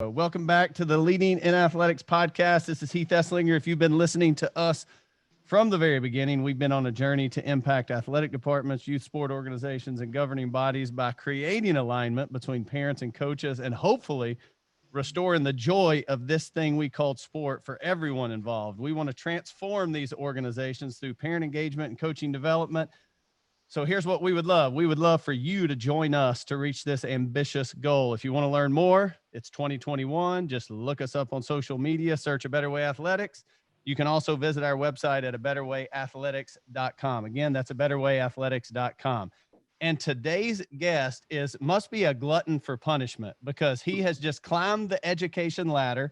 Welcome back to the Leading in Athletics podcast. This is Heath Esslinger. If you've been listening to us from the very beginning, we've been on a journey to impact athletic departments, youth sport organizations, and governing bodies by creating alignment between parents and coaches and hopefully restoring the joy of this thing we called sport for everyone involved. We want to transform these organizations through parent engagement and coaching development. So here's what we would love. We would love for you to join us to reach this ambitious goal. If you want to learn more, it's 2021. Just look us up on social media, search A Better Way Athletics. You can also visit our website at abetterwayathletics.com. Again, that's abetterwayathletics.com. And today's guest must be a glutton for punishment because he has just climbed the education ladder.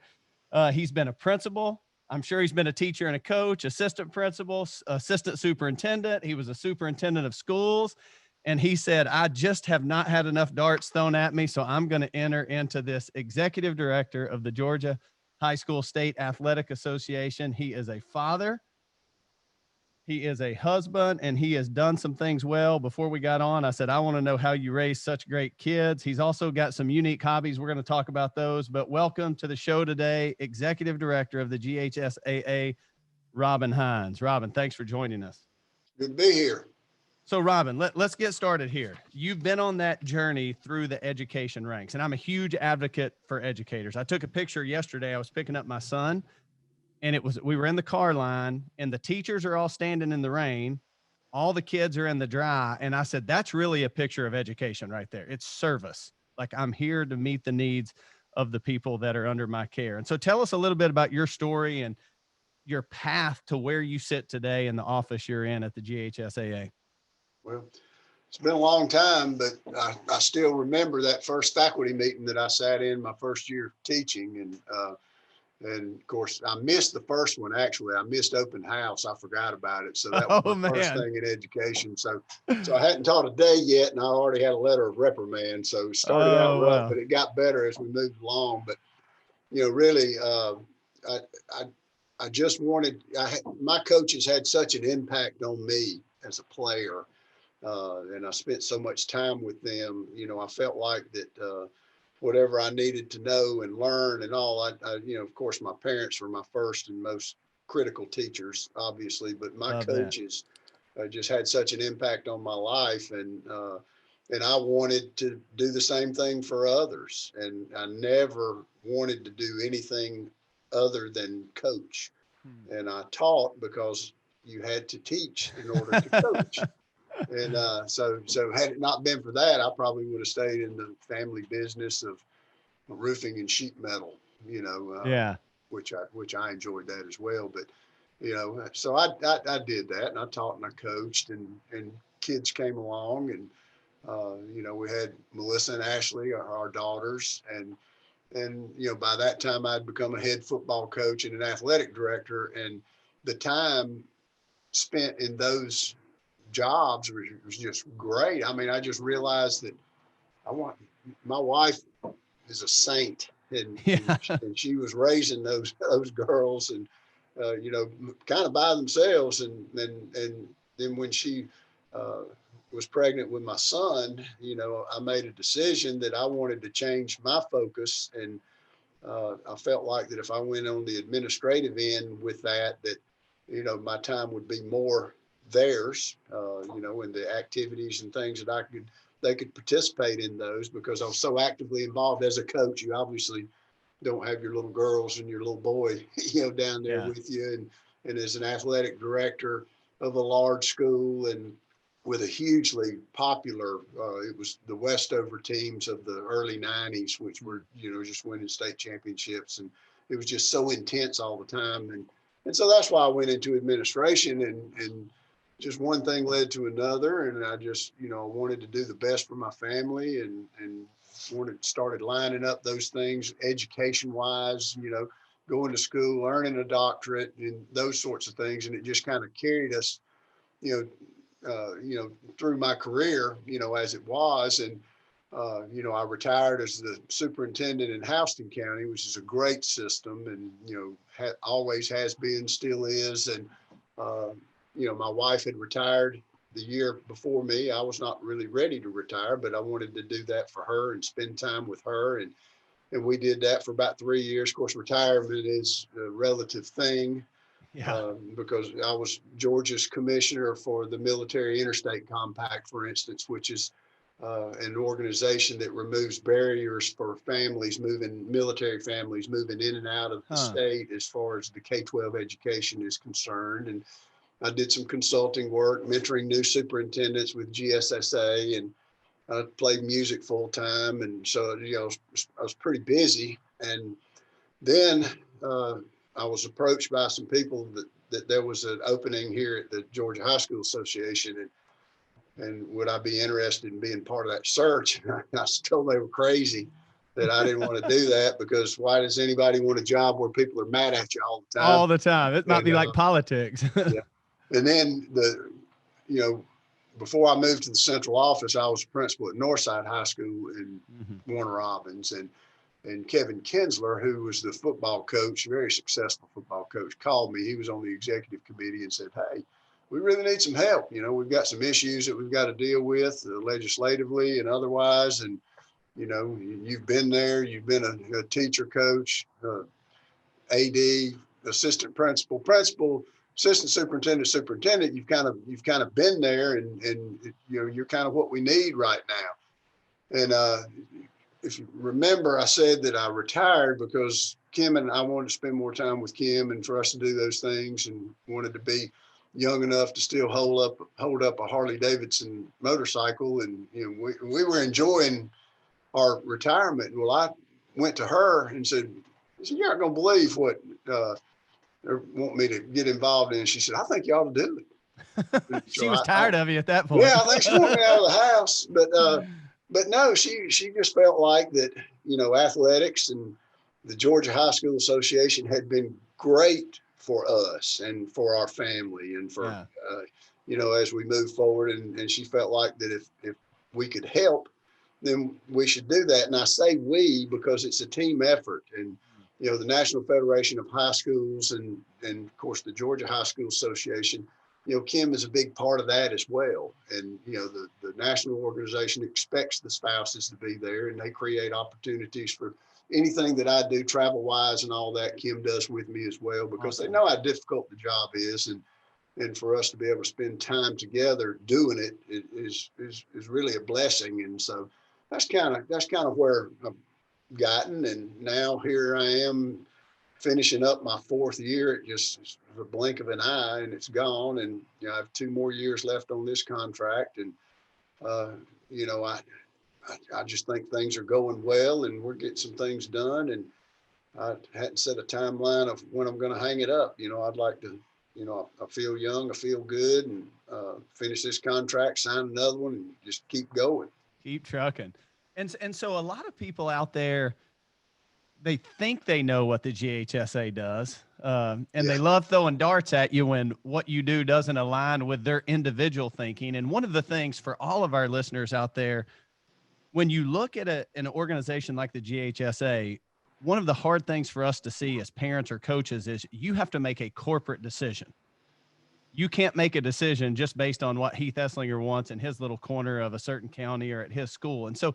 He's been a principal. I'm sure he's been a teacher and a coach, assistant principal, assistant superintendent. He was a superintendent of schools. And he said, I just have not had enough darts thrown at me, so I'm going to enter into this executive director of the Georgia High School State Athletic Association. He is a father. He is a husband, and he has done some things well. Before we got on, I said, I want to know how you raise such great kids. He's also got some unique hobbies. We're going to talk about those, but welcome to the show today, Executive Director of the GHSAA, Robin Hines. Robin, thanks for joining us. Good to be here. So, Robin, let's get started here. You've been on that journey through the education ranks, and I'm a huge advocate for educators. I took a picture yesterday. I was picking up my son, and we were in the car line, and the teachers are all standing in the rain. All the kids are in the dry. And I said, that's really a picture of education right there. It's service. Like, I'm here to meet the needs of the people that are under my care. And so tell us a little bit about your story and your path to where you sit today in the office you're in at the GHSAA. Well, it's been a long time, but I still remember that first faculty meeting that I sat in my first year teaching. And of course, I missed the first one. Actually, I missed open house. I forgot about it. So that was my first thing in education. So I hadn't taught a day yet, and I already had a letter of reprimand. So it started out rough, but it got better as we moved along. But, really, I just wanted, my coaches had such an impact on me as a player. And I spent so much time with them. I felt like that whatever I needed to know and learn and all, of course, my parents were my first and most critical teachers, obviously, but my coaches just had such an impact on my life. And I wanted to do the same thing for others. And I never wanted to do anything other than coach. And I taught because you had to teach in order to coach. And so had it not been for that, I probably would have stayed in the family business of roofing and sheet metal, which I enjoyed that as well. But, so I did that, and I taught and I coached, and kids came along, and, we had Melissa and Ashley, our daughters, and by that time I'd become a head football coach and an athletic director, and the time spent in those jobs was just great. I mean, I just realized that my wife is a saint, and she was raising those girls, and kind of by themselves, and then when she was pregnant with my son, I made a decision that I wanted to change my focus, and I felt like that if I went on the administrative end with that my time would be more theirs, and the activities and things that they could participate in those, because I was so actively involved as a coach. You obviously don't have your little girls and your little boy, down there with you. And as an athletic director of a large school and with a hugely popular, it was the Westover teams of the early 90s, which were, just winning state championships. And it was just so intense all the time. And so that's why I went into administration, and just one thing led to another. And I just, wanted to do the best for my family, and started lining up those things education wise, going to school, earning a doctorate, and those sorts of things. And it just kind of carried us, through my career, as it was. And, I retired as the superintendent in Houston County, which is a great system, and, always has been, still is. And, my wife had retired the year before me. I was not really ready to retire, but I wanted to do that for her and spend time with her. And And we did that for about 3 years. Of course, retirement is a relative thing. Yeah. Because I was Georgia's commissioner for the Military Interstate Compact, for instance, which is an organization that removes barriers for military families moving in and out of the state as far as the K-12 education is concerned. And I did some consulting work, mentoring new superintendents with GSSA, and I played music full time. And so, I was pretty busy. And then I was approached by some people that there was an opening here at the Georgia High School Association, and would I be interested in being part of that search? I was told they were crazy, that I didn't want to do that, because why does anybody want a job where people are mad at you all the time? All the time. It might be like politics. Yeah. And then before I moved to the central office, I was principal at Northside High School in Warner Robins, and Kevin Kinsler, who was the football coach, very successful football coach, called me. He was on the executive committee and said, "Hey, we really need some help. We've got some issues that we've got to deal with legislatively and otherwise. And, you've been there, you've been a teacher, coach, AD, assistant principal, assistant superintendent. You've kind of been there, and you're kind of what we need right now." And if you remember, I said that I retired because Kim and I wanted to spend more time with Kim, and for us to do those things, and wanted to be young enough to still hold up a Harley Davidson motorcycle. And we were enjoying our retirement. Well, I went to her and said, "You're not gonna believe what they want me to get involved in." She said, "I think you ought to do it." She was tired of you at that point. Yeah, I think she wanted me out of the house, but no, she just felt like that, athletics and the Georgia High School Association had been great for us and for our family, and for, as we move forward. And she felt like that if we could help, then we should do that. And I say we because it's a team effort. And, the National Federation of High Schools and of course the Georgia High School Association, Kim is a big part of that as well. And, the national organization expects the spouses to be there, and they create opportunities for anything that I do travel wise and all that. Kim does with me as well, because they know how difficult the job is. And for us to be able to spend time together doing it is really a blessing. And so that's kind of where I've gotten. And now here I am, finishing up my 4th year. It just the blink of an eye, and it's gone. And I have 2 more years left on this contract. And I just think things are going well, and we're getting some things done. And I hadn't set a timeline of when I'm going to hang it up. I'd like to, I feel young, I feel good, and finish this contract, sign another one, and just keep going. Keep trucking. And so a lot of people out there, they think they know what the GHSA does, and they love throwing darts at you when what you do doesn't align with their individual thinking. And one of the things for all of our listeners out there, when you look at an organization like the GHSA, one of the hard things for us to see as parents or coaches is you have to make a corporate decision. You can't make a decision just based on what Heath Esslinger wants in his little corner of a certain county or at his school. And so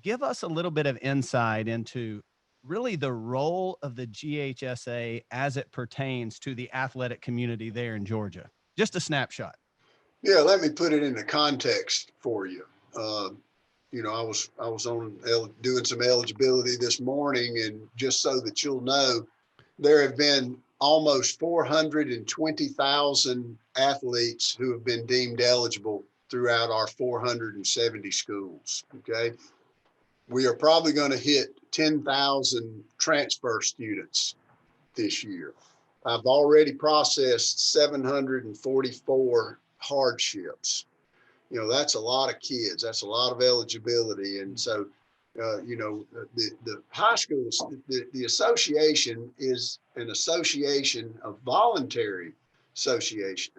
give us a little bit of insight into really the role of the GHSA as it pertains to the athletic community there in Georgia. Just a snapshot. Yeah, let me put it into context for you. I was on doing some eligibility this morning, and just so that you'll know, there have been almost 420,000 athletes who have been deemed eligible throughout our 470 schools. Okay. We are probably going to hit 10,000 transfer students this year. I've already processed 744 hardships. That's a lot of kids. That's a lot of eligibility. And so, the high schools, the association is an association, a voluntary association.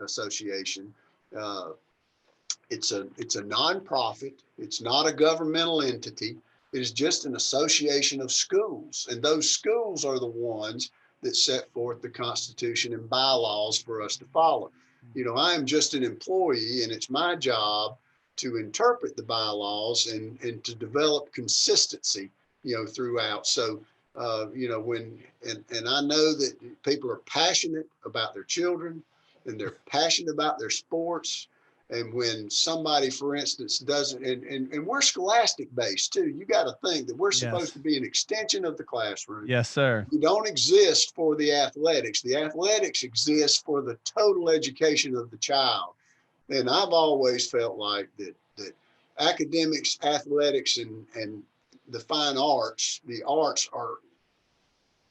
It's a nonprofit. It's not a governmental entity. It is just an association of schools. And those schools are the ones that set forth the Constitution and bylaws for us to follow. I am just an employee, and it's my job to interpret the bylaws and to develop consistency throughout. So, and I know that people are passionate about their children and they're passionate about their sports. And when somebody, for instance, doesn't, and we're scholastic based too, you got to think that we're supposed Yes. to be an extension of the classroom. Yes, sir. We don't exist for the athletics. The athletics exist for the total education of the child. And I've always felt like that academics, athletics, and the fine arts, the arts are,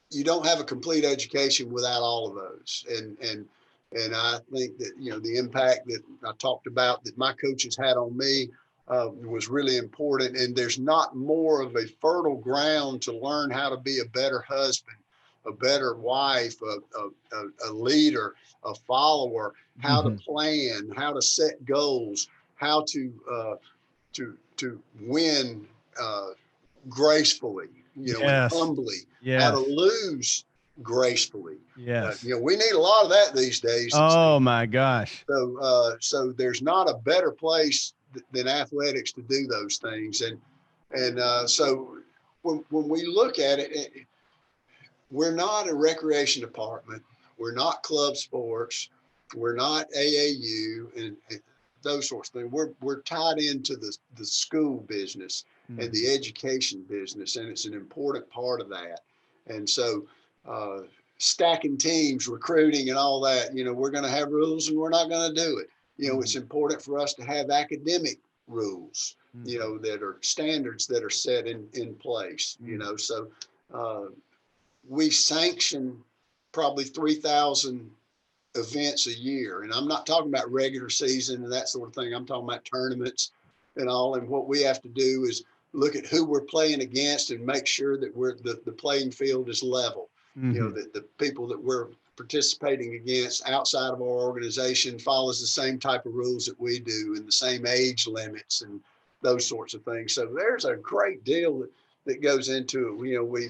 you don't have a complete education without all of those. And I think that, the impact that I talked about that my coaches had on me was really important. And there's not more of a fertile ground to learn how to be a better husband, a better wife, a leader, a follower, how to plan, how to set goals, how to win gracefully, and Yes. humbly, how to Yes. lose gracefully. Yes. We need a lot of that these days. Oh my gosh. So there's not a better place than athletics to do those things. So when we look at it, we're not a recreation department. We're not club sports. We're not AAU and those sorts of things. We're tied into the school business and the education business, and it's an important part of that. And so stacking teams, recruiting and all that, we're going to have rules and we're not going to do it. It's important for us to have academic rules, that are standards that are set in place, so we sanction probably 3,000 events a year. And I'm not talking about regular season and that sort of thing. I'm talking about tournaments and all. And what we have to do is look at who we're playing against and make sure that the playing field is level. That the people that we're participating against outside of our organization follows the same type of rules that we do and the same age limits and those sorts of things. So there's a great deal that goes into it. We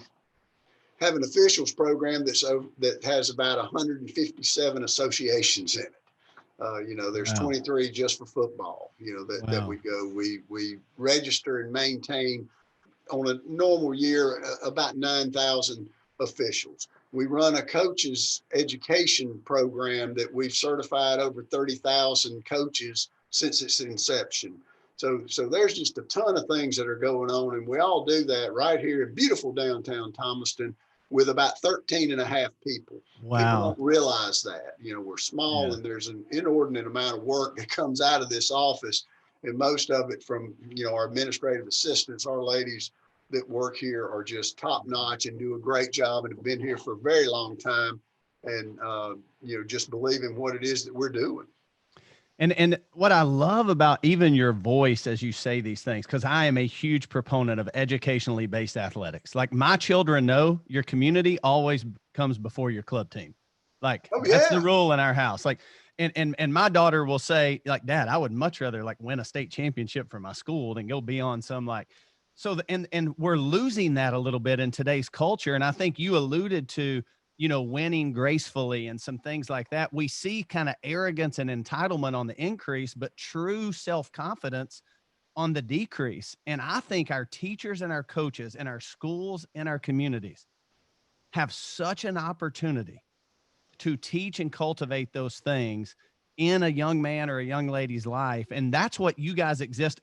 have an officials program that has about 157 associations in it. There's 23 just for football, that we go. We register and maintain on a normal year about 9,000 officials. We run a coaches education program that we've certified over 30,000 coaches since its inception. So there's just a ton of things that are going on, and we all do that right here in beautiful downtown Thomaston with about 13 and a half people. Wow. People don't realize that, we're small and there's an inordinate amount of work that comes out of this office, and most of it from, our administrative assistants, our ladies that work here are just top notch and do a great job and have been here for a very long time. And, just believe in what it is that we're doing. And what I love about even your voice as you say these things, because I am a huge proponent of educationally based athletics. Like my children know your community always comes before your club team. Like that's the rule in our house. Like, and my daughter will say, like, Dad, I would much rather like win a state championship for my school than go be on some like, so and we're losing that a little bit in today's culture. And I think you alluded to, winning gracefully and some things like that. We see kind of arrogance and entitlement on the increase, but true self-confidence on the decrease. And I think our teachers and our coaches and our schools and our communities have such an opportunity to teach and cultivate those things in a young man or a young lady's life. And that's what you guys exist.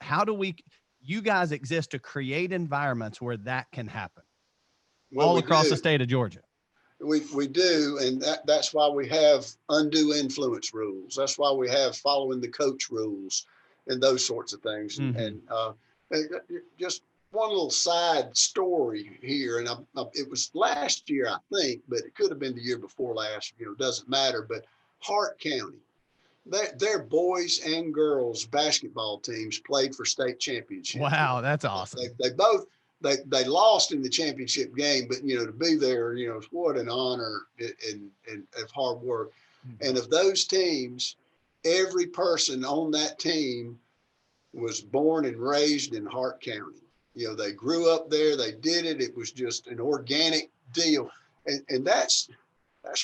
You guys exist to create environments where that can happen all across the state of Georgia. We do, and that's why we have undue influence rules. That's why we have following the coach rules and those sorts of things. And just one little side story here, and it was last year, I think, but it could have been the year before last. Doesn't matter. But Hart County, their boys and girls basketball teams played for state championships. Wow, that's awesome. They both. They lost in the championship game, but to be there, what an honor and of hard work. And of those teams, every person on that team was born and raised in Hart County. They grew up there. They did it. It was just an organic deal, and that's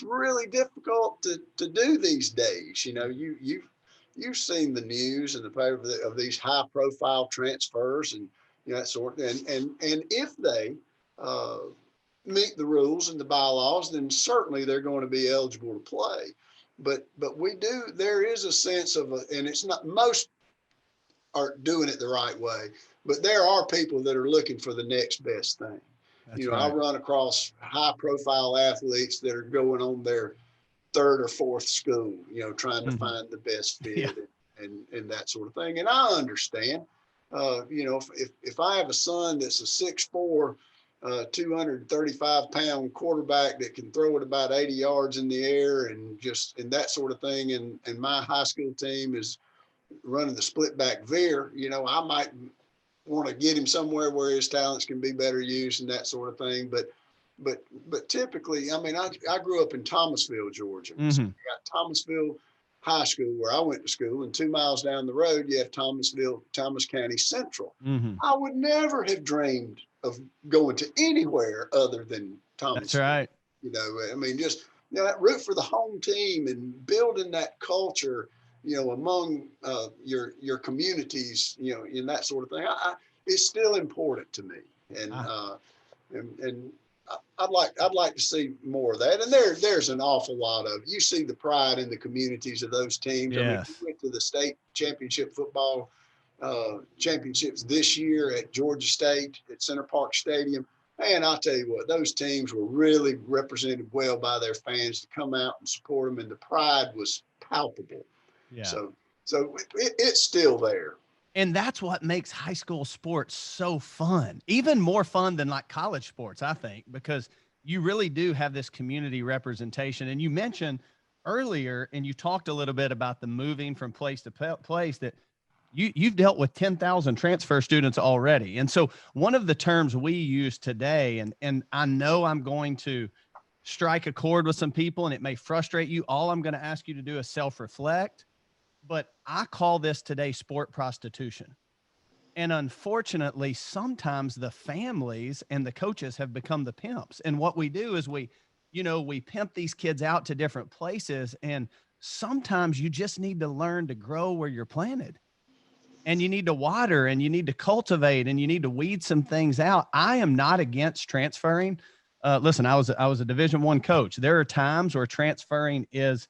really difficult to do these days. You've seen the news and the paper of these high profile transfers and that sort. And if they meet the rules and the bylaws, then certainly they're going to be eligible to play. But there is a sense of, and it's not, most aren't doing it the right way, but there are people that are looking for the next best thing. That's I right. run across high profile athletes that are going on their third or fourth school, trying to find the best Yeah. fit and that sort of thing. And I understand, if I have a son that's a 6'4", 235-pound quarterback that can throw it about 80 yards in the air and that sort of thing, and my high school team is running the split back veer, I might want to get him somewhere where his talents can be better used and that sort of thing. But typically, I mean, I grew up in Thomasville, Georgia. So you got Thomasville High School where I went to school, and 2 miles down the road, you have Thomas County Central. I would never have dreamed of going to anywhere other than Thomasville. That's right. I mean, just, that root for the home team and building that culture, among your communities, and that sort of thing. It's still important to me. And I'd like to see more of that. And there's an awful lot of, you see the pride in the communities of those teams. Yes. I mean, we went to the state championship football championships this year at Georgia State at Center Park Stadium. And I'll tell you what, those teams were really represented well by their fans to come out and support them. And the pride was palpable. Yeah. So it's still there. And that's what makes high school sports so fun, even more fun than like college sports, I think, because you really do have this community representation. And you mentioned earlier, and you talked a little bit about the moving from place to place, that you've dealt with 10,000 transfer students already. And so one of the terms we use today, and I know I'm going to strike a chord with some people and it may frustrate you. All I'm going to ask you to do is self-reflect. But I call this today sport prostitution. And unfortunately, sometimes the families and the coaches have become the pimps. And what we do is we pimp these kids out to different places. And sometimes you just need to learn to grow where you're planted. And you need to water and you need to cultivate and you need to weed some things out. I am not against transferring. Listen, I was a Division I coach. There are times where transferring is,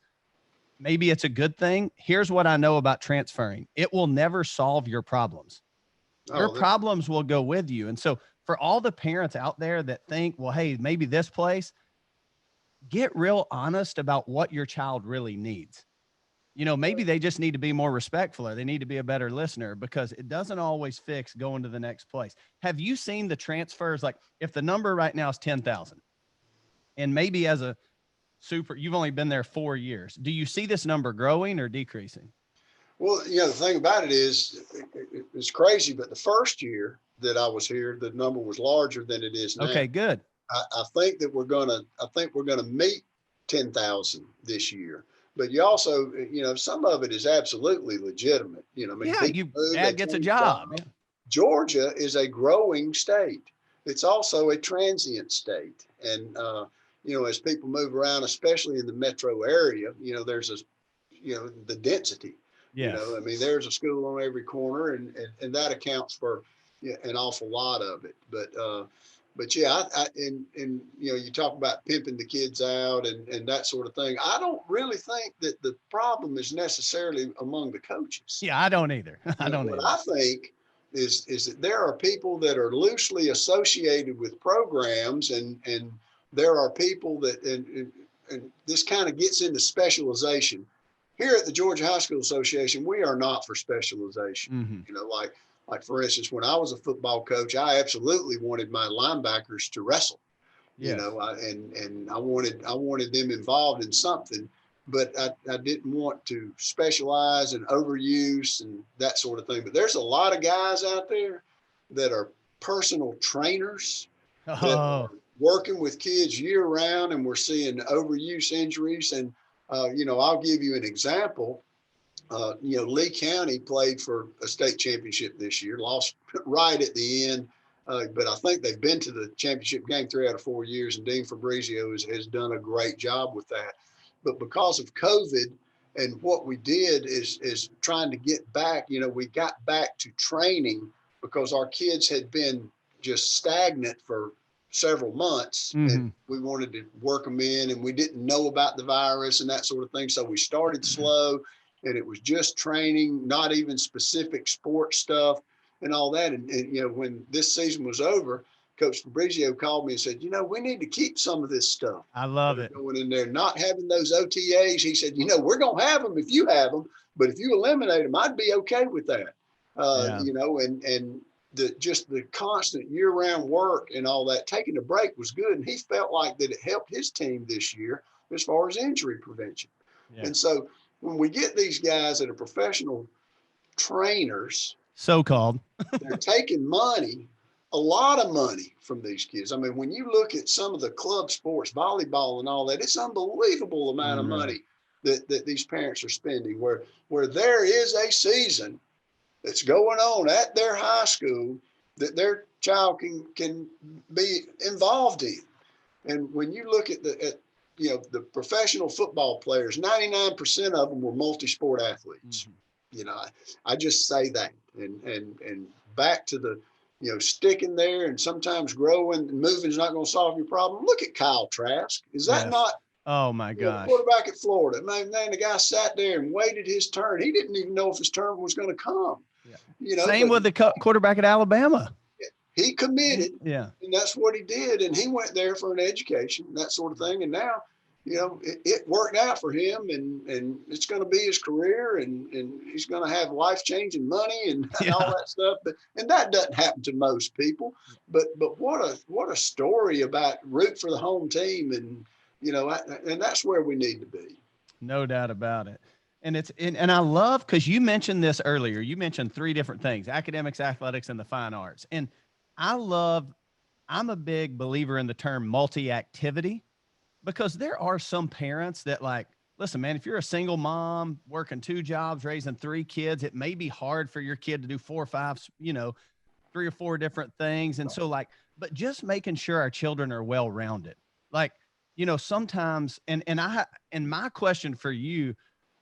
maybe it's a good thing. Here's what I know about transferring. It will never solve your problems. Your problems will go with you. And so for all the parents out there that think, well, hey, maybe this place, get real honest about what your child really needs. Maybe they just need to be more respectful or they need to be a better listener, because it doesn't always fix going to the next place. Have you seen the transfers? Like if the number right now is 10,000 and maybe as a you've only been there 4 years. Do you see this number growing or decreasing? Well, the thing about it is it's crazy, but the first year that I was here, the number was larger than it is now. Okay, good. I think we're gonna meet 10,000 this year. But you also, some of it is absolutely legitimate. Dad gets a job. Yeah. Georgia is a growing state. It's also a transient state. And, as people move around, especially in the metro area, there's the density. Yes. I mean, there's a school on every corner, and that accounts for an awful lot of it. But yeah, you talk about pimping the kids out and that sort of thing. I don't really think that the problem is necessarily among the coaches. Yeah, I don't either. What I think is that there are people that are loosely associated with programs, and there are people that, and this kind of gets into specialization. Here at the Georgia High School Association, we are not for specialization. Like for instance, when I was a football coach, I absolutely wanted my linebackers to wrestle. Yes. And I wanted them involved in something, but I didn't want to specialize and overuse and that sort of thing. But there's a lot of guys out there that are personal trainers that are working with kids year round, and we're seeing overuse injuries. And I'll give you an example. Lee County played for a state championship this year, lost right at the end. But I think they've been to the championship game 3 out of 4 years, and Dean Fabrizio has done a great job with that. But because of COVID, and what we did is trying to get back, we got back to training because our kids had been just stagnant for several months, and we wanted to work them in, and we didn't know about the virus and that sort of thing. So we started slow, and it was just training, not even specific sports stuff and all that. And you know, when this season was over, Coach Fabrizio called me and said, you know, we need to keep some of this stuff. I love it. Going in there, not having those OTAs. He said, you know, we're going to have them if you have them, but if you eliminate them, I'd be okay with that. You know, and just the constant year-round work and all that, taking a break was good. And he felt like that it helped his team this year as far as injury prevention. Yeah. And so when we get these guys that are professional trainers, so-called, they're taking money, a lot of money from these kids. I mean, when you look at some of the club sports, volleyball and all that, it's unbelievable amount of money that these parents are spending, where there is a season that's going on at their high school that their child can be involved in. And when you look at you know, the professional football players, 99% of them were multi-sport athletes. You know, I just say that, and back to the, you know, sticking there and sometimes growing and moving is not going to solve your problem. Look at Kyle Trask. Is that not? Oh my gosh. Quarterback at Florida. Man, the guy sat there and waited his turn. He didn't even know if his turn was going to come. Yeah. You know, same with the quarterback at Alabama. He committed. Yeah. And that's what he did. And he went there for an education, that sort of thing. And now, you know, it worked out for him, and it's going to be his career, and he's going to have life-changing money and all that stuff. And that doesn't happen to most people. But what a story about root for the home team, and you know, and that's where we need to be. No doubt about it. And I love, because you mentioned this earlier. You mentioned 3 different things: academics, athletics, and the fine arts. And I'm a big believer in the term multi-activity, because there are some parents that, like, listen, man, if you're a single mom working 2 jobs, raising 3 kids, it may be hard for your kid to do 4 or 5, you know, 3 or 4 different things. And so, like, but just making sure our children are well-rounded. Like, you know, sometimes, and my question for you,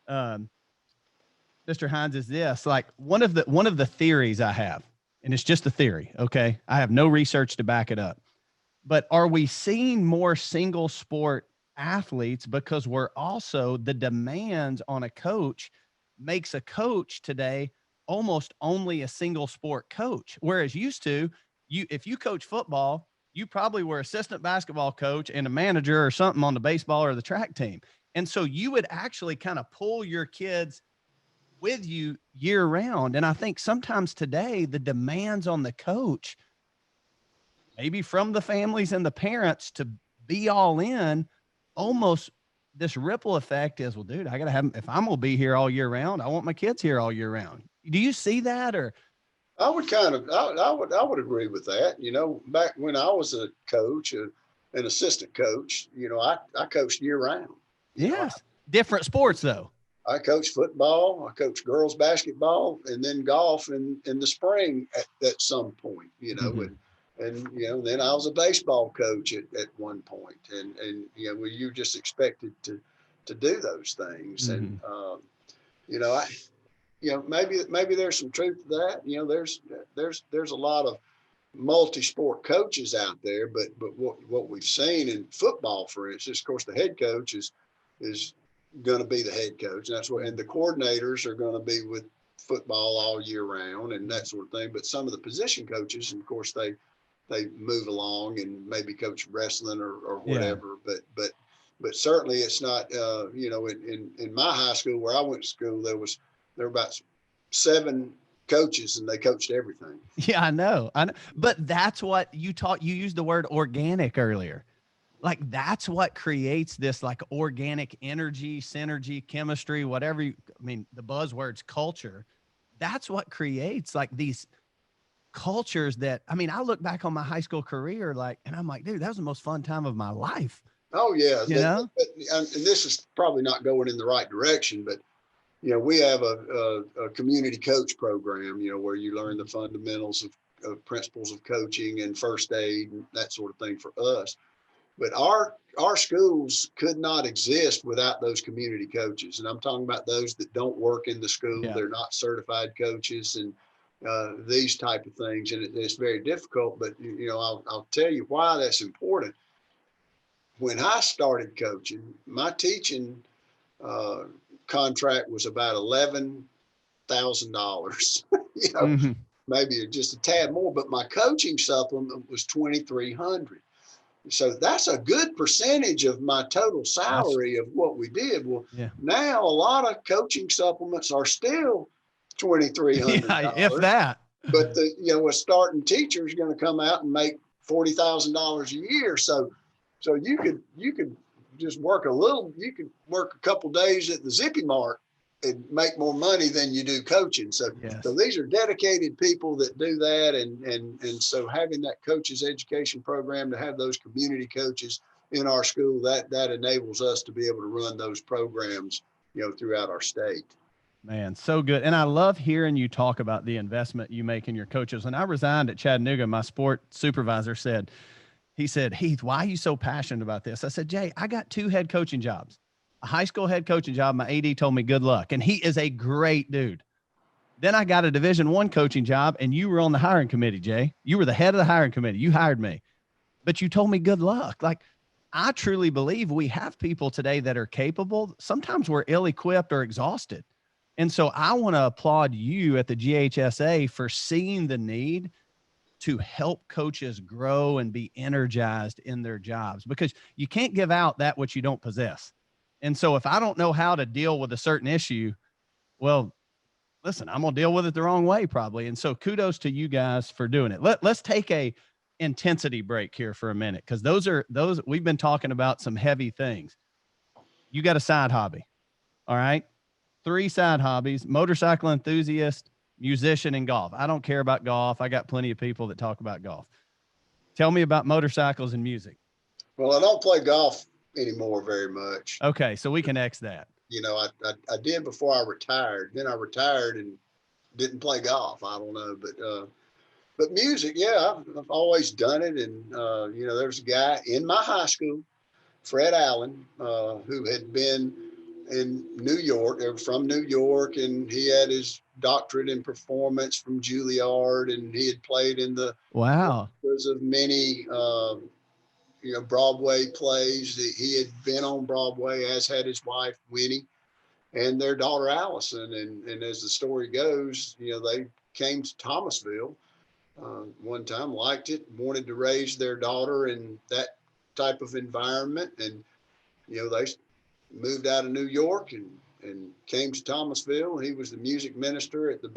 Mr. Hines, is this: like, one of the theories I have, and it's just a theory, okay? I have no research to back it up. But are we seeing more single sport athletes because we're also, the demands on a coach makes a coach today almost only a single sport coach? Whereas used to, if you coach football, you probably were assistant basketball coach and a manager or something on the baseball or the track team. And so you would actually kind of pull your kids with you year round. And I think sometimes today the demands on the coach, maybe from the families and the parents, to be all in, almost this ripple effect is, well, dude, I got to have, if I'm going to be here all year round, I want my kids here all year round. Do you see that? Or I would I would agree with that. You know, back when I was a coach, an assistant coach, you know, I coached year round. Yes. Different sports though. I coached football, I coached girls basketball, and then golf in the spring at some point, you know, and you know, then I was a baseball coach at one point, and you know, well, you just expected to do those things, and you know, you know, maybe there's some truth to that. You know, there's a lot of multi-sport coaches out there, but what we've seen in football, for instance, of course, the head coach is going to be the head coach, and that's what, and the coordinators are going to be with football all year round and that sort of thing. But some of the position coaches, and of course, they move along and maybe coach wrestling or whatever. Yeah. But certainly it's not. You know, in my high school where I went to school, there were about 7 coaches and they coached everything. Yeah, I know. But that's what you taught. You used the word organic earlier. Like, that's what creates this, like, organic energy, synergy, chemistry, whatever I mean, the buzzwords, culture. That's what creates, like, these cultures that, I mean, I look back on my high school career, like, and I'm like, dude, that was the most fun time of my life. Oh yeah. You know? And this is probably not going in the right direction, but you know, we have a community coach program, you know, where you learn the fundamentals of principles of coaching and first aid and that sort of thing for us. But our schools could not exist without those community coaches. And I'm talking about those that don't work in the school. Yeah. They're not certified coaches. And these type of things, and it's very difficult. But I'll tell you why that's important. When I started coaching, my teaching contract was about $11,000. Mm-hmm. Maybe just a tad more, but my coaching supplement was $2,300. So that's a good percentage of my total salary of what we did. Well, yeah. now a lot of coaching supplements are still $2,300. Yeah, if that. But a starting teacher is going to come out and make $40,000 a year. So you could just work you could work a couple days at the Zippy Mart and make more money than you do coaching. So these are dedicated people that do that. And so having that coaches education program, to have those community coaches in our school, that enables us to be able to run those programs, throughout our state. Man, so good. And I love hearing you talk about the investment you make in your coaches. When I resigned at Chattanooga, my sport supervisor said, Heath, why are you so passionate about this? I said, Jay, I got 2 head coaching jobs, a high school head coaching job. My AD told me good luck. And he is a great dude. Then I got a Division I coaching job, and you were on the hiring committee, Jay. You were the head of the hiring committee. You hired me, but you told me good luck. Like, I truly believe we have people today that are capable. Sometimes we're ill-equipped or exhausted. And so I want to applaud you at the GHSA for seeing the need to help coaches grow and be energized in their jobs, because you can't give out that which you don't possess. And so if I don't know how to deal with a certain issue, well, listen, I'm going to deal with it the wrong way probably. And so kudos to you guys for doing it. Let's take a intensity break here for a minute, because those we've been talking about some heavy things. You got a side hobby. All right. 3 side hobbies: motorcycle enthusiast, musician, and golf. I don't care about golf. I got plenty of people that talk about golf. Tell me about motorcycles and music. Well, I don't play golf anymore very much. Okay, so we can X that. I did before I retired. Then I retired and didn't play golf. I don't know, but music, yeah, I've always done it. And there's a guy in my high school, Fred Allen, who had been in New York, from New York, and he had his doctorate in performance from Juilliard, and he had played in the orchestras of many Broadway plays. He had been on Broadway, as had his wife Winnie and their daughter Allison. And as the story goes, they came to Thomasville one time, liked it, wanted to raise their daughter in that type of environment, and they moved out of New York and came to Thomasville. He was the music minister at the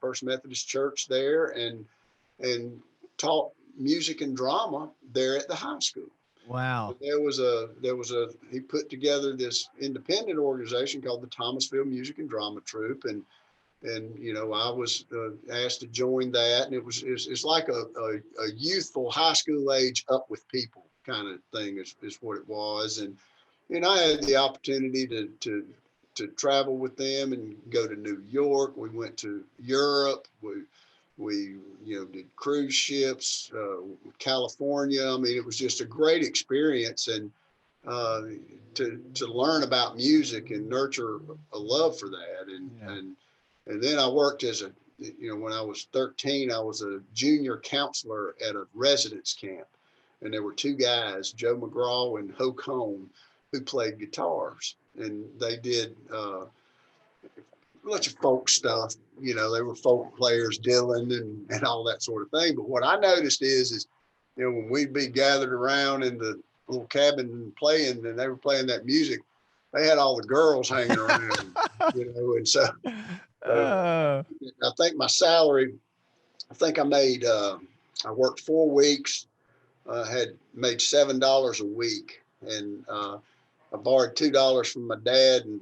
First Methodist Church there, and taught music and drama there at the high school. Wow. And he put together this independent organization called the Thomasville Music and Drama Troupe, and I was asked to join that, and it's like a youthful high school age up with people kind of thing is what it was. And I had the opportunity to travel with them and go to New York. We went to Europe. We did cruise ships, California. I mean, it was just a great experience, and to learn about music and nurture a love for that. And then I worked when I was 13, I was a junior counselor at a residence camp, and there were 2 guys, Joe McGraw and Ho Cone, who played guitars, and they did a bunch of folk stuff. They were folk players, Dylan and all that sort of thing. But what I noticed is when we'd be gathered around in the little cabin and playing, and they were playing that music, they had all the girls hanging around, and so I think my salary, I worked 4 weeks, had made $7 a week, and I borrowed $2 from my dad, and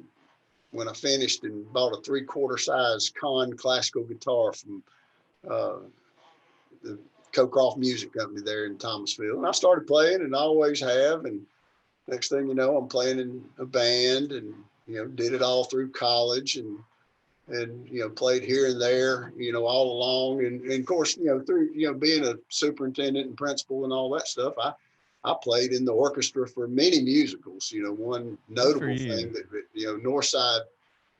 when I finished, and bought a 3/4 size Conn classical guitar from the Cocroft Music Company there in Thomasville. And I started playing, and I always have. And next thing you know, I'm playing in a band, and did it all through college, and played here and there, all along. And of course, through being a superintendent and principal and all that stuff, I played in the orchestra for many musicals. One notable thing that Northside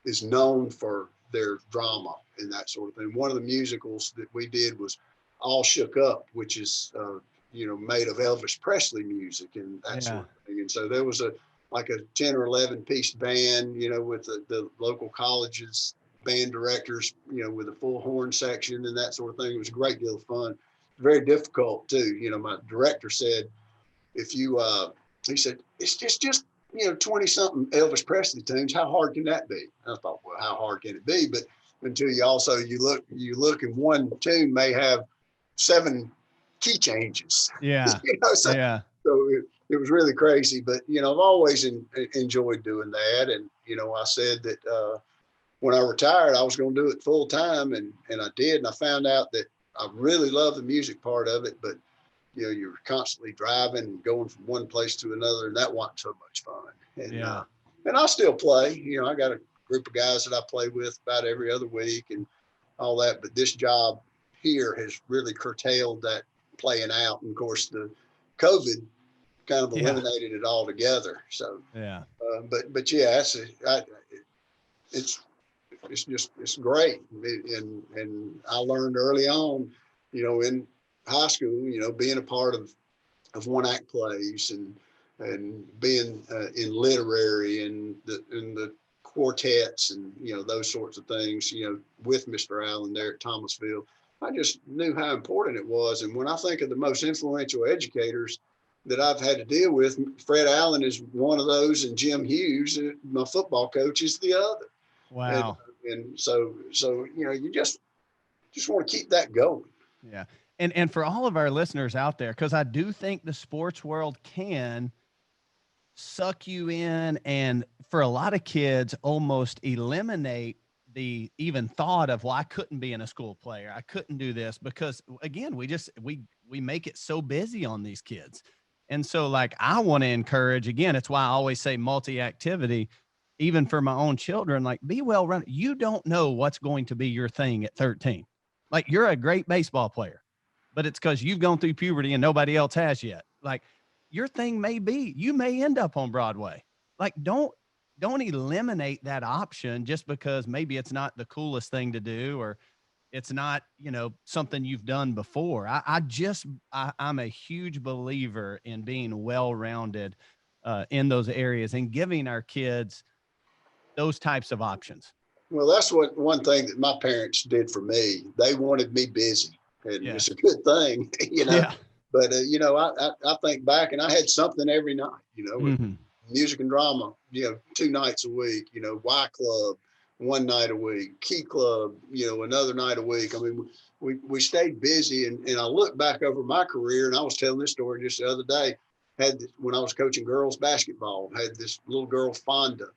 is known for their drama and that sort of thing. One of the musicals that we did was All Shook Up, which is, made of Elvis Presley music and that sort of thing. And so there was like a 10 or 11 piece band, with the local colleges, band directors, with a full horn section and that sort of thing. It was a great deal of fun. Very difficult too. My director said, he said, it's just 20 something Elvis Presley tunes. How hard can that be? I thought, well, how hard can it be? But until you look and one tune may have 7 key changes. Yeah. So it was really crazy, but I've always enjoyed doing that. And, I said that, when I retired, I was going to do it full time, and I did. And I found out that I really love the music part of it, but you're constantly driving and going from one place to another, and that wasn't so much fun. And I still play. I got a group of guys that I play with about every other week and all that. But this job here has really curtailed that playing out. And of course, the COVID kind of eliminated it altogether. So but yeah, it's great. And I learned early on, in high school, being a part of one act plays and being in literary and the quartets and those sorts of things, with Mr. Allen there at Thomasville. I just knew how important it was. And when I think of the most influential educators that I've had to deal with, Fred Allen is one of those, and Jim Hughes, my football coach, is the other. Wow. And so you just want to keep that going. Yeah. And for all of our listeners out there, because I do think the sports world can suck you in, and for a lot of kids almost eliminate the even thought of, well, I couldn't be in a school player. I couldn't do this, because again, we make it so busy on these kids. And so like, I want to encourage, again, it's why I always say multi-activity, even for my own children, like, be well run. You don't know what's going to be your thing at 13. Like, you're a great baseball player, but it's because you've gone through puberty and nobody else has yet. Like, your thing may be, you may end up on Broadway. Like, don't eliminate that option just because maybe it's not the coolest thing to do, or it's not, something you've done before. I'm a huge believer in being well-rounded in those areas and giving our kids those types of options. Well, that's one thing that my parents did for me. They wanted me busy, and it's a good thing, Yeah. But, I think back, and I had something every night, with music and drama, 2 nights a week, Y Club, 1 night a week, Key Club, another night a week. I mean, we stayed busy, and I look back over my career, and I was telling this story just the other day, when I was coaching girls basketball, had this little girl, Fonda,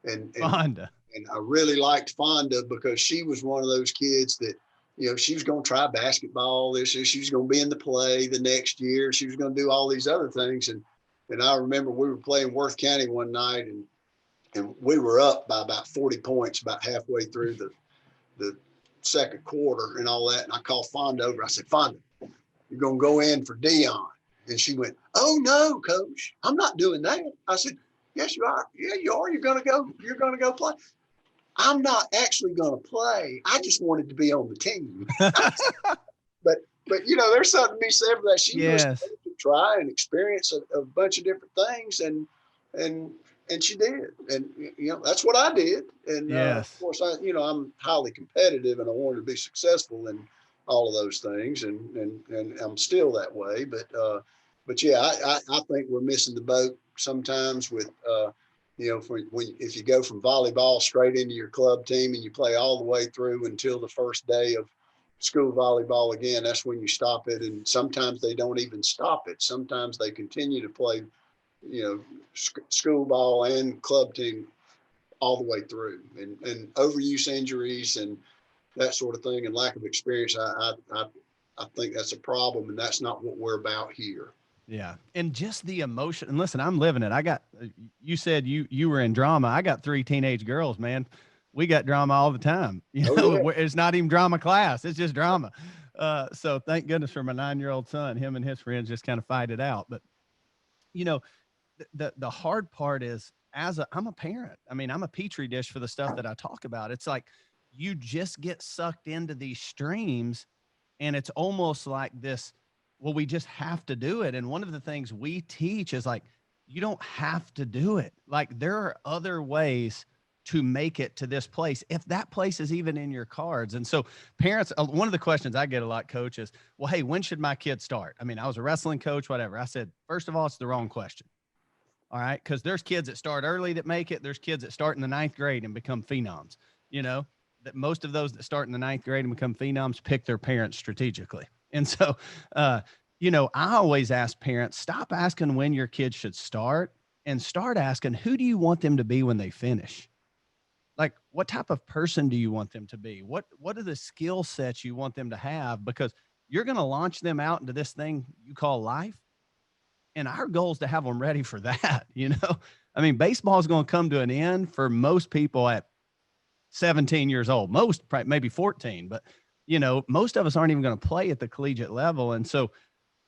and I really liked Fonda because she was one of those kids that, she was going to try basketball this year. She was going to be in the play the next year. She was going to do all these other things. And I remember we were playing Worth County one night, and we were up by about 40 points about halfway through the second quarter and all that. And I called Fonda over. I said, Fonda, you're going to go in for Dion. And she went, oh no, coach, I'm not doing that. I said, yes, you are. Yeah, you are. You're going to go play. I'm not actually going to play. I just wanted to be on the team. but there's something to be said for that. She was to try and experience a bunch of different things, and she did. And that's what I did. And of course, I'm highly competitive, and I wanted to be successful in all of those things, and I'm still that way. But yeah, I think we're missing the boat sometimes with. If you go from volleyball straight into your club team and you play all the way through until the first day of school volleyball again, that's when you stop it. And sometimes they don't even stop it. Sometimes they continue to play, school ball and club team all the way through, and overuse injuries and that sort of thing, and lack of experience. I think that's a problem, and that's not what we're about here. Yeah. And just the emotion. And listen, I'm living it. You said you were in drama. I got 3 teenage girls, man. We got drama all the time. It's not even drama class. It's just drama. So thank goodness for my 9-year-old son. Him and his friends just kind of fight it out. But, the hard part is, I'm a parent. I mean, I'm a petri dish for the stuff that I talk about. It's like, you just get sucked into these streams, and it's almost like this, well, we just have to do it. And one of the things we teach is like, you don't have to do it. Like, there are other ways to make it to this place, if that place is even in your cards. And so parents, one of the questions I get a lot, coach, is, well, hey, when should my kid start? I mean, I was a wrestling coach, whatever. I said, first of all, it's the wrong question. All right. Cause there's kids that start early that make it. There's kids that start in the ninth grade and become phenoms, you know, that most of those that start in the ninth grade and become phenoms pick their parents strategically. And so, you know, I always ask parents, stop asking when your kids should start and start asking, who do you want them to be when they finish? Like, what type of person do you want them to be? What are the skill sets you want them to have? Because you're going to launch them out into this thing you call life. And our goal is to have them ready for that. You know, I mean, baseball is going to come to an end for most people at 17 years old, most maybe 14, but you know, most of us aren't even going to play at the collegiate level. And so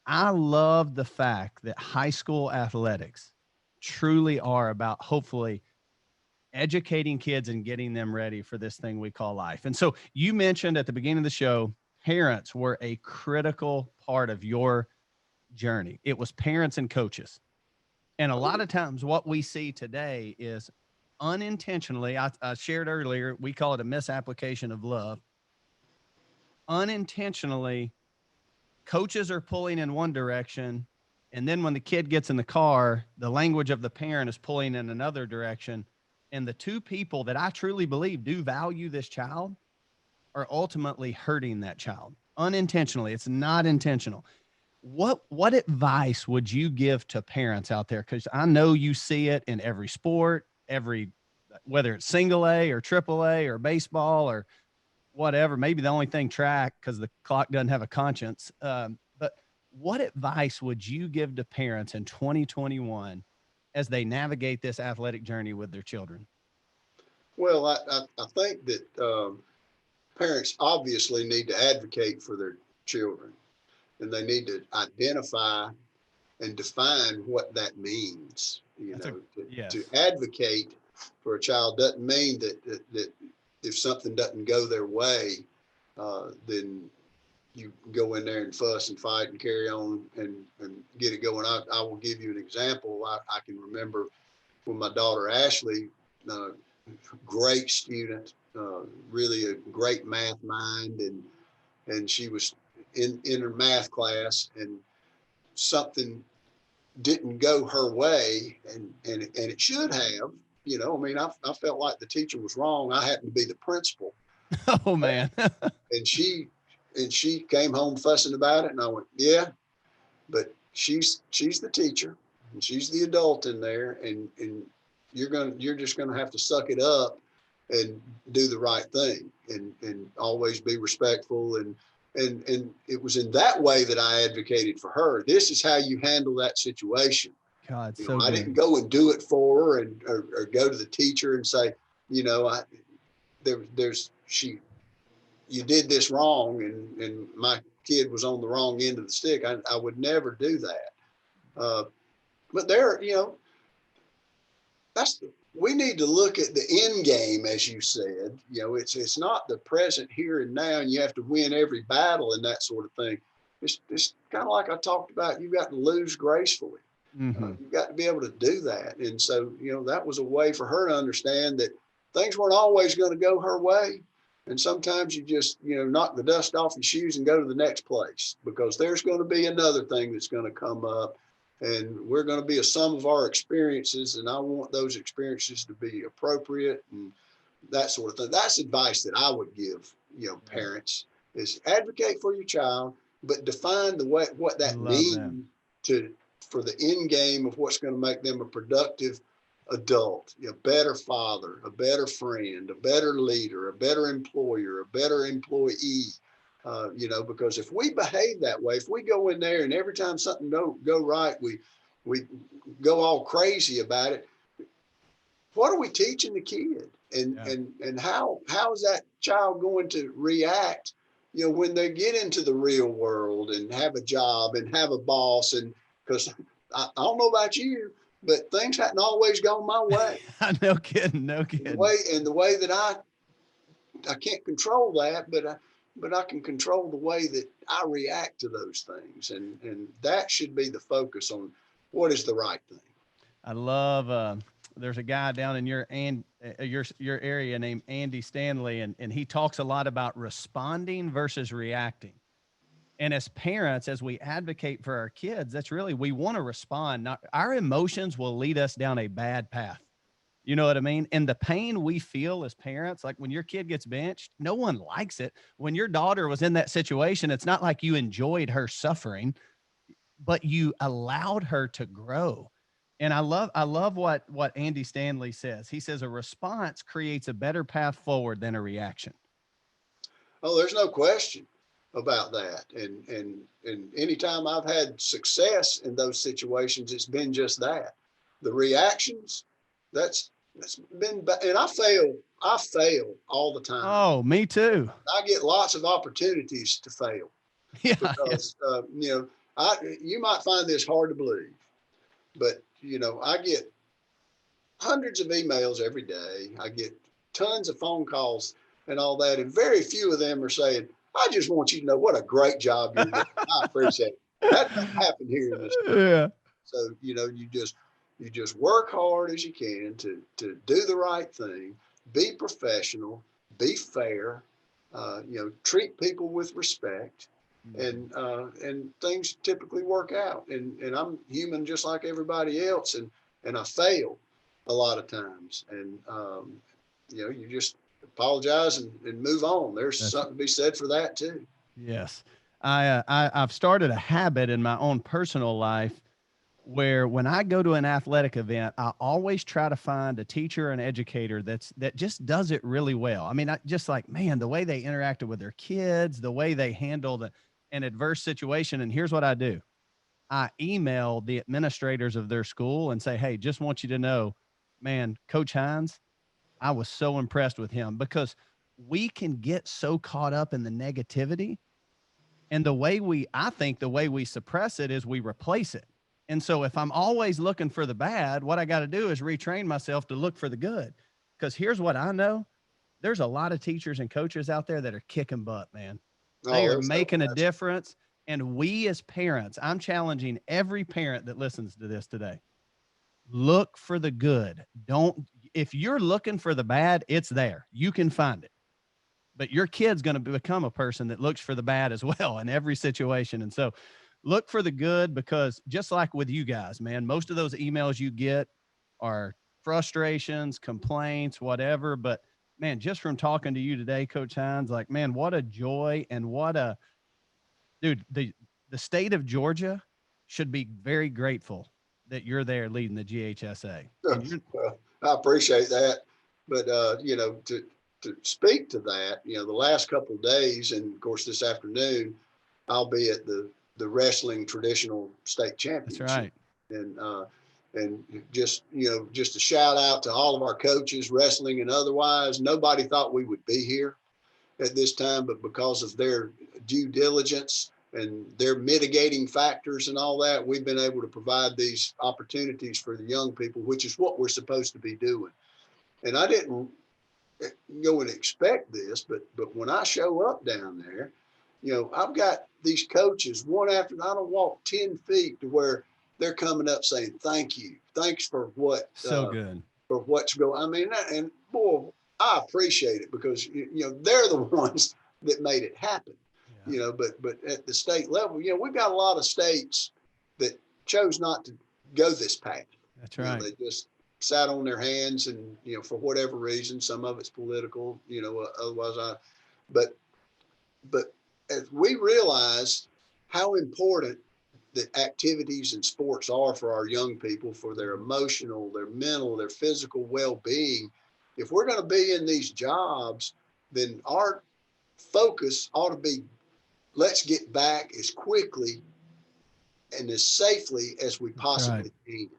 I love the fact that high school athletics truly are about hopefully educating kids and getting them ready for this thing we call life. And so you mentioned at the beginning of the show, parents were a critical part of your journey. It was parents and coaches. And a lot of times what we see today is unintentionally, I shared earlier, we call it a misapplication of love. Unintentionally, coaches are pulling in one direction. And then when the kid gets in the car, the language of the parent is pulling in another direction. And the two people that I truly believe do value this child are ultimately hurting that child unintentionally. It's not intentional. What advice would you give to parents out there? Because I know you see it in every sport, whether it's single A or triple A or baseball or whatever, maybe the only thing track because the clock doesn't have a conscience. But what advice would you give to parents in 2021 as they navigate this athletic journey with their children? Well, I think that parents obviously need to advocate for their children, and they need to identify and define what that means. You know, yes. to advocate for a child doesn't mean that if something doesn't go their way, then you go in there and fuss and fight and carry on and get it going. I will give you an example. I can remember when my daughter Ashley, great student, really a great math mind, and she was in her math class, and something didn't go her way, and it should have. You know, I mean, I felt like the teacher was wrong. I happened to be the principal. Oh man. and she came home fussing about it, and I went, yeah, but she's the teacher, and she's the adult in there, and you're just gonna have to suck it up and do the right thing, and always be respectful, and it was in that way that I advocated for her. This is how you handle that situation. God, You so know, I good. didn't go and do it for her, or go to the teacher and say, you know, you did this wrong, and my kid was on the wrong end of the stick. I would never do that. But there, you know, we need to look at the end game, as you said. You know, it's not the present here and now, and you have to win every battle and that sort of thing. It's kind of like I talked about. You've got to lose gracefully. Mm-hmm. You've got to be able to do that. And so, you know, that was a way for her to understand that things weren't always going to go her way. And sometimes you just, you know, knock the dust off your shoes and go to the next place, because there's going to be another thing that's going to come up, and we're going to be a sum of our experiences. And I want those experiences to be appropriate and that sort of thing. That's advice that I would give, you know, parents, is advocate for your child, but define what that means for the end game of what's going to make them a productive adult, a better father, a better friend, a better leader, a better employer, a better employee. You know, because if we behave that way, if we go in there and every time something don't go right, we go all crazy about it, what are we teaching the kid? And how is that child going to react, you know, when they get into the real world and have a job and have a boss? And because I don't know about you, but things hadn't always gone my way. No kidding. The way that I I can't control that, but I can control the way that I react to those things. And that should be the focus on what is the right thing. I love, there's a guy down in your area named Andy Stanley, and he talks a lot about responding versus reacting. And as parents, as we advocate for our kids, that's really, we want to respond. Not, our emotions will lead us down a bad path. You know what I mean? And the pain we feel as parents, like when your kid gets benched, no one likes it. When your daughter was in that situation, it's not like you enjoyed her suffering, but you allowed her to grow. And I love what Andy Stanley says. He says a response creates a better path forward than a reaction. Oh, there's no question about that. And anytime I've had success in those situations, it's been just that. The reactions, that's been, and I fail all the time. Oh, me too. I get lots of opportunities to fail Yeah. because, you might find this hard to believe, but I get hundreds of emails every day. I get tons of phone calls and all that. And very few of them are saying, I just want you to know what a great job you're doing. I appreciate it. That doesn't happen here in this country. Yeah. So, you just work hard as you can to do the right thing, be professional, be fair, treat people with respect, and things typically work out. And I'm human just like everybody else, and I fail a lot of times. And you just apologize and move on. There's something to be said for that too. Yes. I've started a habit in my own personal life where when I go to an athletic event, I always try to find a teacher and educator that just does it really well. I mean, I just like, man, the way they interacted with their kids, the way they handled an adverse situation. And here's what I do. I email the administrators of their school and say, hey, just want you to know, man, Coach Hines, I was so impressed with him, because we can get so caught up in the negativity. And I think the way we suppress it is we replace it. And so if I'm always looking for the bad, what I got to do is retrain myself to look for the good. Because here's what I know. There's a lot of teachers and coaches out there that are kicking butt, man. They are making a difference. And we as parents, I'm challenging every parent that listens to this today. Look for the good. If you're looking for the bad, it's there. You can find it. But your kid's going to become a person that looks for the bad as well in every situation. And so look for the good, because just like with you guys, man, most of those emails you get are frustrations, complaints, whatever. But man, just from talking to you today, Coach Hines, like, man, what a joy, and dude, the state of Georgia should be very grateful that you're there leading the GHSA. Well, I appreciate that. But, to speak to that, the last couple of days, and of course this afternoon, I'll be at the wrestling traditional state championship. That's right. And just a shout out to all of our coaches, wrestling and otherwise. Nobody thought we would be here at this time, but because of their due diligence and their mitigating factors and all that, we've been able to provide these opportunities for the young people, which is what we're supposed to be doing. And I didn't go and expect this, but when I show up down there, I've got these coaches one after, I don't walk 10 feet to where they're coming up saying, thank you. Thanks for what, good for what's going. I mean, and boy, I appreciate it, because, they're the ones that made it happen, but at the state level, we've got a lot of states that chose not to go this path. That's right. They just sat on their hands, and, for whatever reason, some of it's political, otherwise but as we realize how important that activities and sports are for our young people, for their emotional, their mental, their physical well-being, if we're going to be in these jobs, then our focus ought to be, let's get back as quickly and as safely as we possibly can.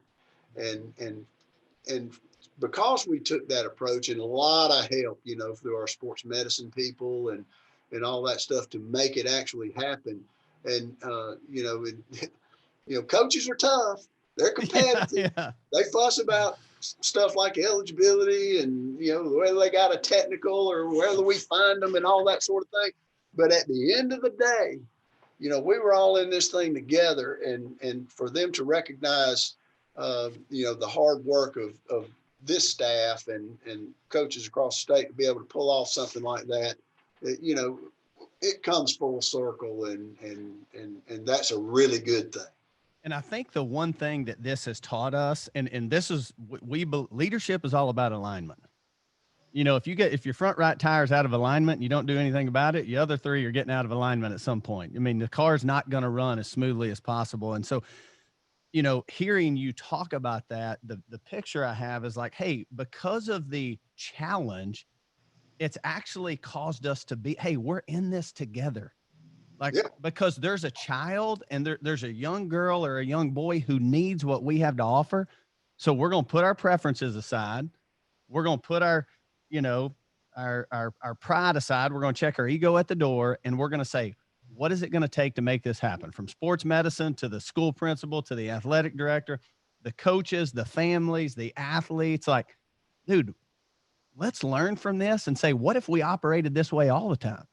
And because we took that approach, and a lot of help, through our sports medicine people and all that stuff to make it actually happen. And, coaches are tough. They're competitive. Yeah. They fuss about stuff like eligibility and, whether they got a technical or whether we find them and all that sort of thing. But at the end of the day, we were all in this thing together, and for them to recognize, the hard work of this staff and coaches across the state to be able to pull off something like that, it comes full circle, and that's a really good thing. And I think the one thing that this has taught us, and this is, leadership is all about alignment. If your front right tire's out of alignment and you don't do anything about it, the other three are getting out of alignment at some point. I mean, the car's not going to run as smoothly as possible. And so, hearing you talk about that, the picture I have is like, hey, because of the challenge, it's actually caused us to be, hey, we're in this together. Like, yeah. Because there's a child and there's a young girl or a young boy who needs what we have to offer. So we're going to put our preferences aside. We're going to put our pride aside. We're going to check our ego at the door, and we're going to say, what is it going to take to make this happen? From sports medicine to the school principal, to the athletic director, the coaches, the families, the athletes. Like, dude, let's learn from this and say, what if we operated this way all the time?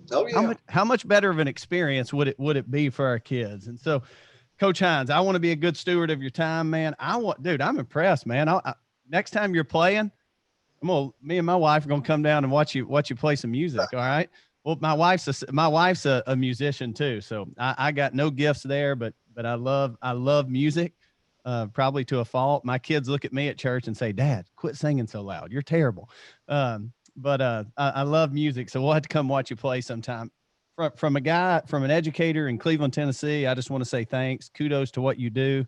Oh yeah. How much better of an experience would it be for our kids? And so, Coach Hines, I want to be a good steward of your time, man. I'm impressed, man. Next time you're playing, me and my wife are gonna come down and watch you play some music. All right. Well, my wife's a musician too, so I got no gifts there, but I love music, probably to a fault. My kids look at me at church and say, "Dad, quit singing so loud. You're terrible." But I love music, so we'll have to come watch you play sometime. From an educator in Cleveland, Tennessee, I just want to say thanks. Kudos to what you do.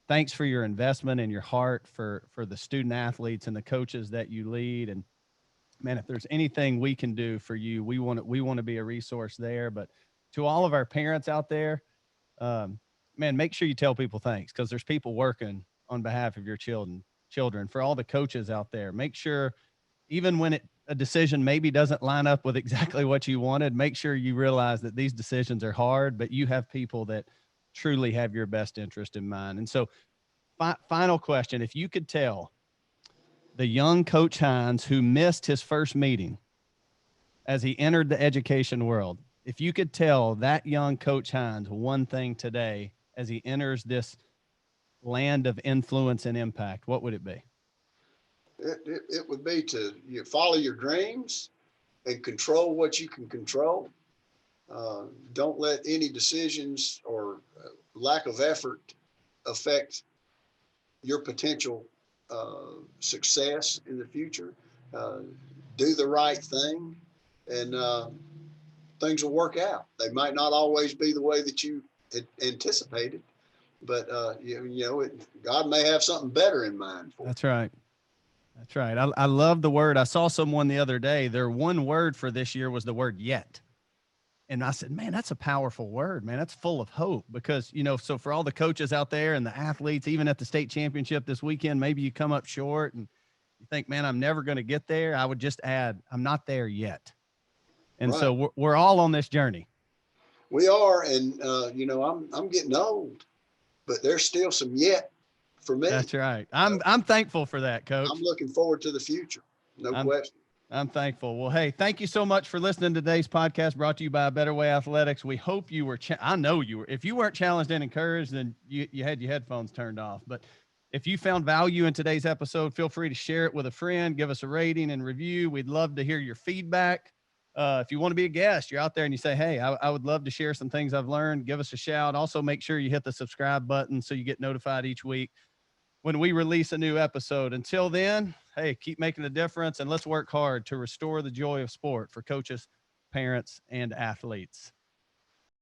Thanks for your investment and your heart for the student athletes and the coaches that you lead. And man, if there's anything we can do for you, we want to be a resource there. But to all of our parents out there, man, make sure you tell people thanks, because there's people working on behalf of your children. For all the coaches out there, make sure, even when a decision maybe doesn't line up with exactly what you wanted, make sure you realize that these decisions are hard, but you have people that truly have your best interest in mind. And so, final question, if you could tell the young Coach Hines who missed his first meeting as he entered the education world, if you could tell that young Coach Hines one thing today as he enters this land of influence and impact, what would it be? It would be to follow your dreams and control what you can control. Don't let any decisions or lack of effort affect your potential success in the future. Do the right thing, and things will work out. They might not always be the way that you had anticipated, but God may have something better in mind for you. That's right. That's right. I love the word. I saw someone the other day, their one word for this year was the word yet. And I said, man, that's a powerful word, man. That's full of hope, because, so for all the coaches out there and the athletes, even at the state championship this weekend, maybe you come up short and you think, man, I'm never going to get there. I would just add, I'm not there yet. And right. So we're all on this journey. We are. And, I'm getting old, but there's still some yet for me. That's right. I'm thankful for that, Coach. I'm looking forward to the future. No question. I'm thankful. Well, hey, thank you so much for listening to today's podcast, brought to you by Better Way Athletics. We hope you were, I know you were. If you weren't challenged and encouraged, then you had your headphones turned off. But if you found value in today's episode, feel free to share it with a friend, give us a rating and review. We'd love to hear your feedback. If you want to be a guest, you're out there and you say, hey, I would love to share some things I've learned, give us a shout. Also, make sure you hit the subscribe button so you get notified each week when we release a new episode. Until then, hey, keep making a difference, and let's work hard to restore the joy of sport for coaches, parents, and athletes.